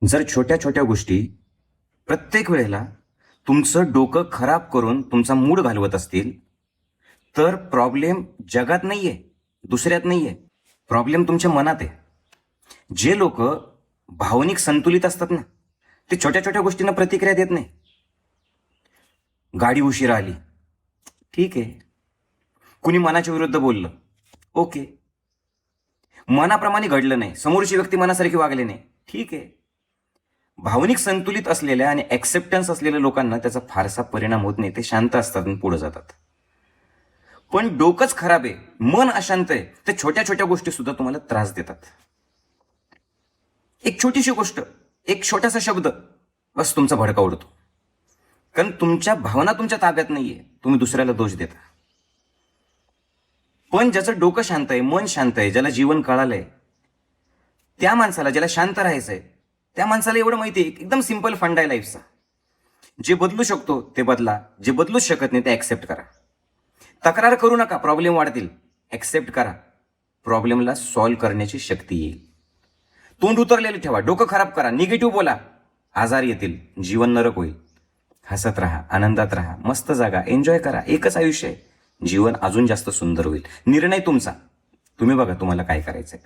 जर छोट्या छोट्या गोष्टी प्रत्येक वेळेला तुमचं डोकं खराब करून तुमचा मूड घालवत असतील, तर प्रॉब्लेम जगात नाहीये, दुसऱ्यात नाहीये. प्रॉब्लेम तुमच्या मनात आहे. जे लोक भावनिक संतुलित असतात ना, ते छोट्या छोट्या गोष्टींना प्रतिक्रिया देत नाही. गाडी उशिरा आली, ठीक आहे. कुणी मनाच्या विरुद्ध बोललं, ओके. मनाप्रमाणे घडलं नाही, समोरची व्यक्ती मनासारखी वागली नाही, ठीक आहे. भावनिक संतुलित असलेल्या आणि ऍक्सेप्टन्स असलेल्या लोकांना त्याचा फारसा परिणाम होत नाही. ते शांत असतात आणि पुढे जातात. पण डोकंच खराब आहे, मन अशांत आहे, ते छोट्या छोट्या गोष्टी सुद्धा तुम्हाला त्रास देतात. एक छोटीशी गोष्ट, एक छोटासा शब्द, बस तुमचा भडका उडतो. कारण तुमच्या भावना तुमच्या ताब्यात नाहीये, तुम्ही दुसऱ्याला दोष देता. पण ज्याचं डोकं शांत आहे, मन शांत आहे, ज्याला जीवन कळालंय, त्या माणसाला, ज्याला शांत राहायचंय, त्या माणसाला एवढं माहिती आहे, एकदम सिंपल फंडा आहे लाईफचा. जे बदलू शकतो ते बदला, जे बदलूच शकत नाही ते ऍक्सेप्ट करा. तक्रार करू नका, प्रॉब्लेम वाढतील. ऍक्सेप्ट करा, प्रॉब्लेमला सॉल्व्ह करण्याची शक्ती येईल. तोंड उतरलेलं ठेवा, डोकं खराब करा, निगेटिव्ह बोला, आजार येतील, जीवन नरक होईल. हसत राहा, आनंदात राहा, मस्त जागा, एन्जॉय करा. एकच आयुष्य आहे, जीवन अजून जास्त सुंदर होईल. निर्णय तुमचा, तुम्ही बघा तुम्हाला काय करायचंय.